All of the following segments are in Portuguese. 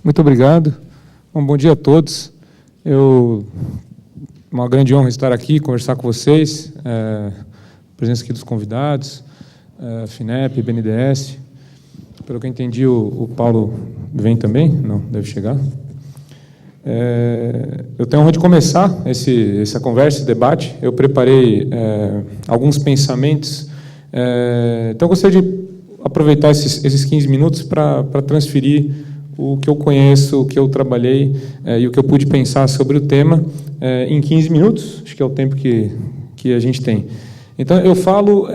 Muito obrigado. Bom dia a todos. Uma grande honra estar aqui, conversar com vocês, presença aqui dos convidados, FINEP, BNDES. Pelo que eu entendi, o Paulo vem também? Não, deve chegar. Eu tenho a honra de começar essa conversa, esse debate. Eu preparei alguns pensamentos. Então, eu gostaria de aproveitar esses 15 minutos para transferir o que eu conheço, o que eu trabalhei e o que eu pude pensar sobre o tema em 15 minutos, acho que é o tempo que a gente tem. Então, eu falo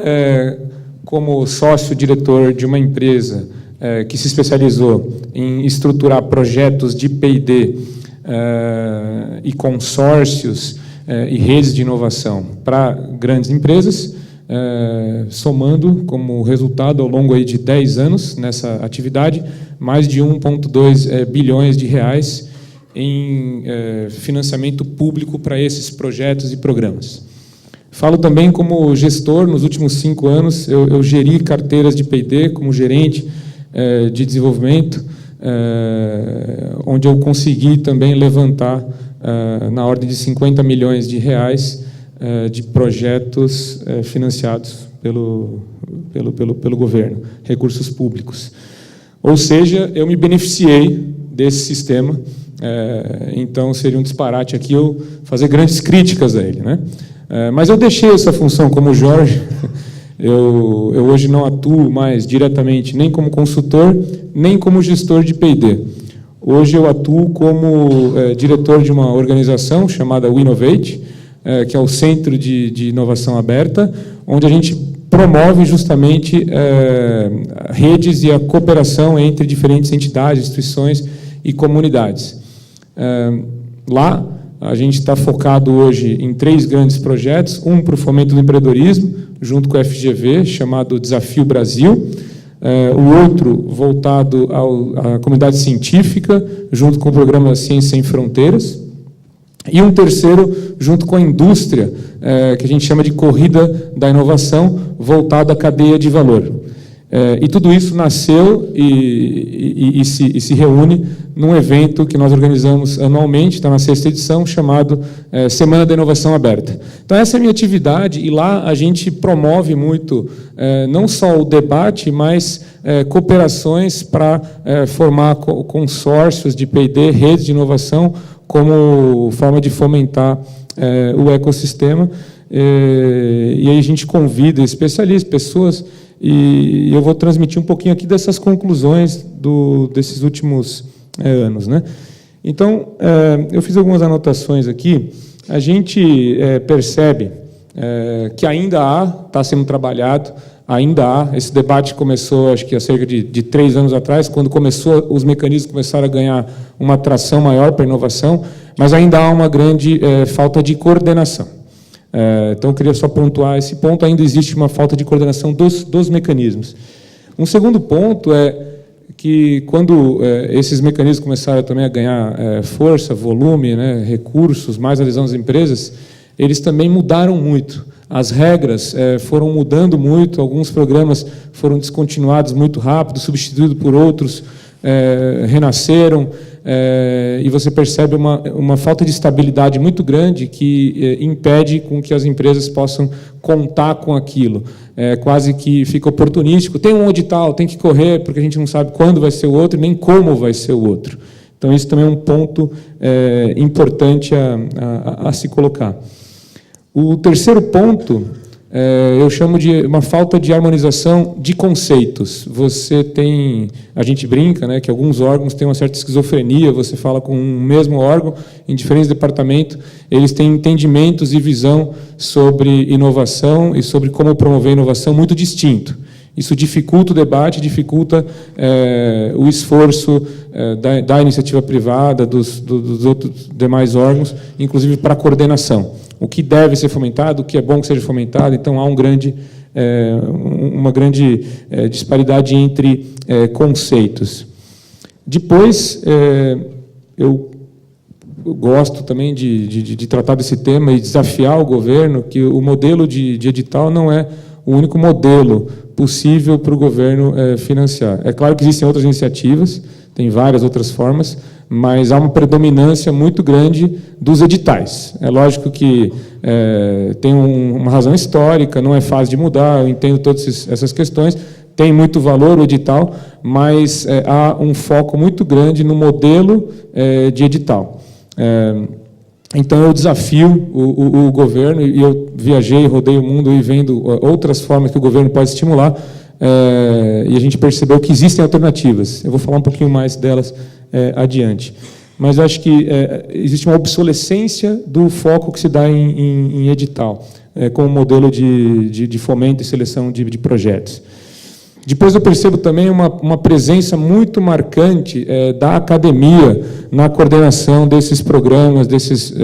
como sócio-diretor de uma empresa que se especializou em estruturar projetos de P&D e consórcios e redes de inovação para grandes empresas, somando como resultado ao longo aí de 10 anos nessa atividade, mais de 1,2 bilhões de reais em financiamento público para esses projetos e programas. Falo também como gestor, nos últimos 5 anos, eu geri carteiras de P&D como gerente de desenvolvimento, onde eu consegui também levantar na ordem de 50 milhões de reais de projetos financiados pelo governo, recursos públicos. Ou seja, eu me beneficiei desse sistema, então seria um disparate aqui eu fazer grandes críticas a ele, né? Mas eu deixei essa função como Jorge. Eu hoje não atuo mais diretamente nem como consultor, nem como gestor de P&D. Hoje eu atuo como diretor de uma organização chamada Winovate, que é o Centro de Inovação Aberta, onde a gente promove justamente redes e a cooperação entre diferentes entidades, instituições e comunidades. Lá, a gente está focado hoje em 3 grandes projetos, um para o fomento do empreendedorismo, junto com a FGV, chamado Desafio Brasil, o outro voltado à comunidade científica, junto com o programa Ciência Sem Fronteiras, e um terceiro, junto com a indústria, que a gente chama de Corrida da Inovação, voltado à cadeia de valor. E tudo isso nasceu e se reúne num evento que nós organizamos anualmente, está na 6ª edição, chamado Semana da Inovação Aberta. Então, essa é a minha atividade, e lá a gente promove muito, não só o debate, mas cooperações para formar consórcios de P&D, redes de inovação, como forma de fomentar o ecossistema. E aí a gente convida especialistas, pessoas, e eu vou transmitir um pouquinho aqui dessas conclusões desses últimos anos, né? Então, eu fiz algumas anotações aqui. A gente percebe que ainda está sendo trabalhado, ainda há. Esse debate começou, acho que há cerca de 3 anos atrás, quando os mecanismos começaram a ganhar uma atração maior para a inovação, mas ainda há uma grande falta de coordenação. Então, eu queria só pontuar esse ponto. Ainda existe uma falta de coordenação dos mecanismos. Um segundo ponto é que, quando esses mecanismos começaram também a ganhar força, volume, né, recursos, mais adesão das empresas, eles também mudaram muito. As regras foram mudando muito, alguns programas foram descontinuados muito rápido, substituídos por outros, renasceram, e você percebe uma falta de estabilidade muito grande que impede com que as empresas possam contar com aquilo. Quase que fica oportunístico. Tem um edital, tem que correr, porque a gente não sabe quando vai ser o outro, nem como vai ser o outro. Então, isso também é um ponto importante a se colocar. O terceiro ponto, eu chamo de uma falta de harmonização de conceitos. A gente brinca, né, que alguns órgãos têm uma certa esquizofrenia, você fala com um mesmo órgão, em diferentes departamentos, eles têm entendimentos e visão sobre inovação e sobre como promover inovação muito distinto. Isso dificulta o debate, dificulta o esforço da iniciativa privada, dos outros demais órgãos, inclusive para a coordenação. O que deve ser fomentado, o que é bom que seja fomentado. Então, há uma grande disparidade entre conceitos. Depois, eu gosto também de tratar desse tema e desafiar o governo que o modelo de edital não é o único modelo possível para o governo financiar. É claro que existem outras iniciativas, tem várias outras formas, mas há uma predominância muito grande dos editais. É lógico que tem uma razão histórica, não é fácil de mudar, eu entendo todas essas questões, tem muito valor o edital, mas há um foco muito grande no modelo de edital. Então, eu desafio o governo, e eu viajei, rodei o mundo e vendo outras formas que o governo pode estimular, e a gente percebeu que existem alternativas. Eu vou falar um pouquinho mais delas adiante. Mas eu acho que existe uma obsolescência do foco que se dá em edital, como modelo de fomento e seleção de projetos. Depois eu percebo também uma presença muito marcante da academia na coordenação desses programas, desses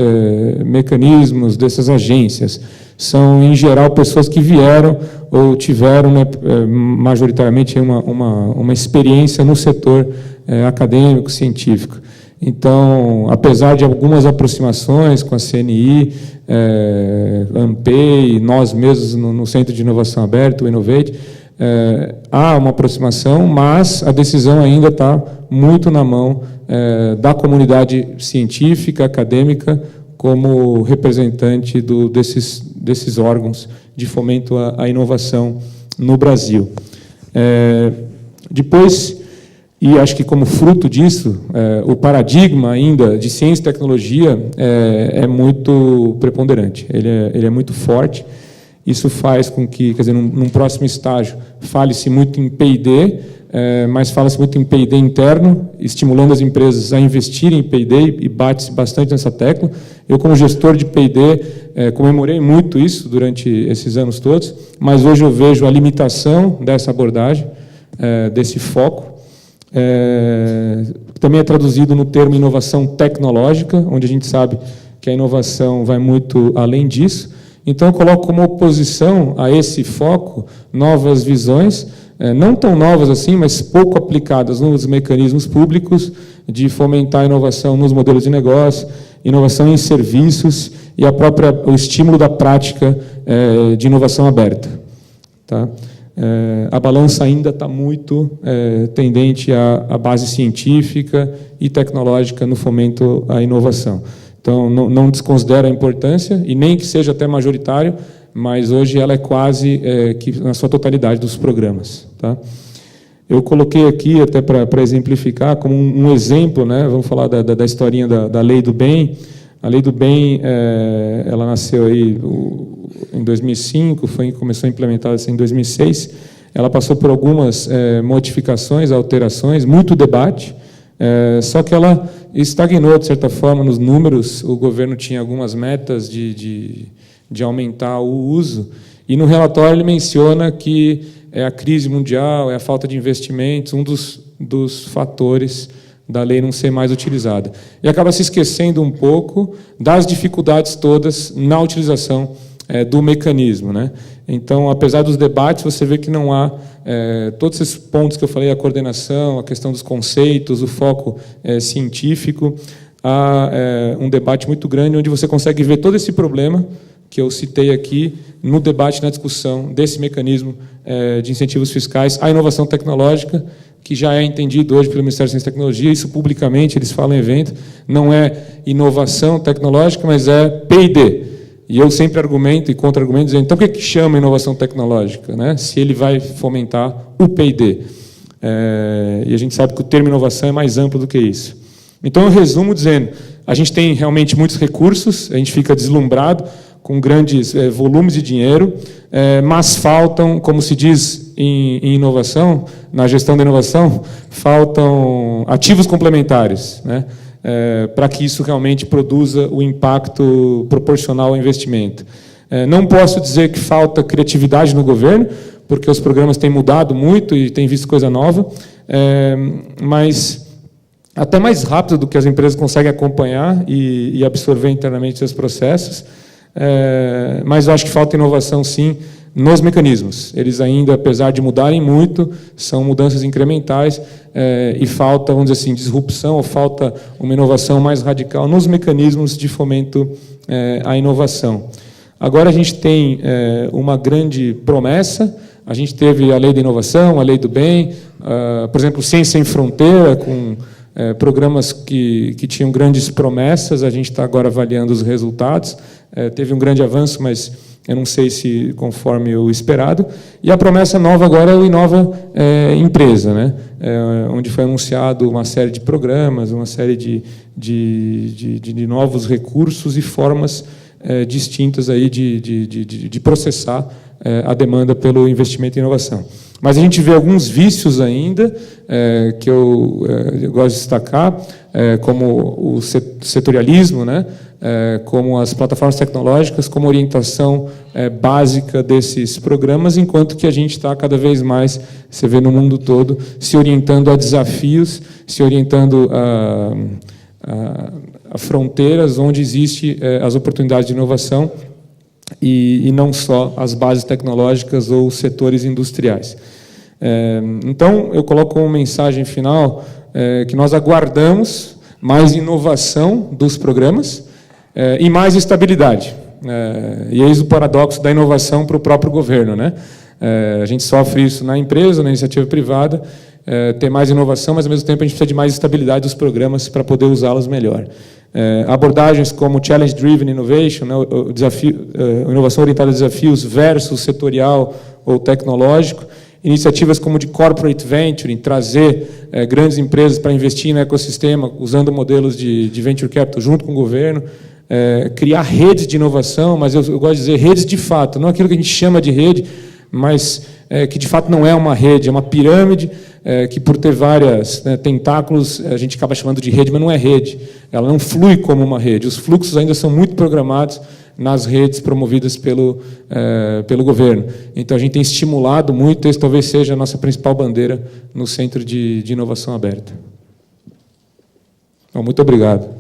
mecanismos, dessas agências. São, em geral, pessoas que vieram ou tiveram, majoritariamente, uma experiência no setor acadêmico, científico. Então, apesar de algumas aproximações com a CNI, ANPEI, nós mesmos no Centro de Inovação Aberto, o Innovate, há uma aproximação, mas a decisão ainda está muito na mão da comunidade científica, acadêmica, como representante desses órgãos de fomento à inovação no Brasil. Depois, e acho que como fruto disso, o paradigma ainda de ciência e tecnologia é muito preponderante, ele é muito forte. Isso faz com que, quer dizer, num próximo estágio, fale-se muito em P&D, mas fala-se muito em P&D interno, estimulando as empresas a investirem em P&D, e bate-se bastante nessa tecla. Eu, como gestor de P&D, comemorei muito isso durante esses anos todos, mas hoje eu vejo a limitação dessa abordagem, desse foco, que também é traduzido no termo inovação tecnológica, onde a gente sabe que a inovação vai muito além disso. Então, eu coloco como oposição a esse foco novas visões, não tão novas assim, mas pouco aplicadas nos mecanismos públicos de fomentar a inovação nos modelos de negócio, inovação em serviços e o estímulo da prática de inovação aberta. Tá? A balança ainda está muito tendente à base científica e tecnológica no fomento à inovação. Então, não desconsidero a importância, e nem que seja até majoritário, mas hoje ela é quase que na sua totalidade dos programas. Tá? Eu coloquei aqui, até para exemplificar, como um exemplo, vamos falar da historinha da Lei do Bem. A Lei do Bem, ela nasceu aí em 2005, começou a implementar em 2006. Ela passou por algumas modificações, alterações, muito debate, só que ela estagnou, de certa forma, nos números. O governo tinha algumas metas de aumentar o uso, e no relatório ele menciona que é a crise mundial, é a falta de investimentos, um dos fatores da lei não ser mais utilizada. E acaba se esquecendo um pouco das dificuldades todas na utilização do mecanismo. Então, apesar dos debates, você vê que não há todos esses pontos que eu falei, a coordenação, a questão dos conceitos, o foco científico, há um debate muito grande, onde você consegue ver todo esse problema que eu citei aqui no debate, na discussão desse mecanismo de incentivos fiscais à inovação tecnológica, que já é entendido hoje pelo Ministério da Ciência e Tecnologia, isso publicamente, eles falam em evento, não é inovação tecnológica, mas é P&D. E eu sempre argumento e contra-argumento, dizendo, então, por que chama inovação tecnológica, se ele vai fomentar o P&D? E a gente sabe que o termo inovação é mais amplo do que isso. Então, eu resumo dizendo, a gente tem realmente muitos recursos, a gente fica deslumbrado com grandes volumes de dinheiro, mas faltam, como se diz em inovação, na gestão da inovação, faltam ativos complementares, para que isso realmente produza o impacto proporcional ao investimento. Não posso dizer que falta criatividade no governo, porque os programas têm mudado muito e têm visto coisa nova, mas até mais rápido do que as empresas conseguem acompanhar e absorver internamente seus processos, mas eu acho que falta inovação, sim, nos mecanismos. Eles ainda, apesar de mudarem muito, são mudanças incrementais, e falta, vamos dizer assim, disrupção, ou falta uma inovação mais radical nos mecanismos de fomento à inovação. Agora a gente tem uma grande promessa, A gente teve a Lei da Inovação, a Lei do Bem, por exemplo, Ciência Sem Fronteira, com programas que tinham grandes promessas. A gente está agora avaliando os resultados. Teve um grande avanço, mas eu não sei se conforme o esperado. E a promessa nova agora é o Inova Empresa, né? Onde foi anunciado uma série de programas, uma série de novos recursos e formas distintas aí de processar a demanda pelo investimento em inovação. Mas a gente vê alguns vícios ainda, que eu gosto de destacar, como o setorialismo, né? Como as plataformas tecnológicas, como orientação básica desses programas, enquanto que a gente está cada vez mais, você vê no mundo todo, se orientando a desafios, se orientando a fronteiras onde existem as oportunidades de inovação, e não só as bases tecnológicas ou setores industriais. Então, eu coloco como mensagem final que nós aguardamos mais inovação dos programas e mais estabilidade. E eis o paradoxo da inovação para o próprio governo, né? A gente sofre isso na empresa, na iniciativa privada, ter mais inovação, mas, ao mesmo tempo, a gente precisa de mais estabilidade dos programas para poder usá-los melhor. Abordagens como Challenge Driven Innovation, né, inovação orientada a desafios versus setorial ou tecnológico, iniciativas como de Corporate Venturing, trazer grandes empresas para investir no ecossistema, usando modelos de Venture Capital junto com o governo, criar redes de inovação, mas eu gosto de dizer redes de fato, não aquilo que a gente chama de rede, mas que de fato não é uma rede, é uma pirâmide, que por ter vários tentáculos, a gente acaba chamando de rede, mas não é rede. Ela não flui como uma rede. Os fluxos ainda são muito programados nas redes promovidas pelo governo. Então, a gente tem estimulado muito, esse talvez seja a nossa principal bandeira no Centro de Inovação Aberta. Bom, muito obrigado.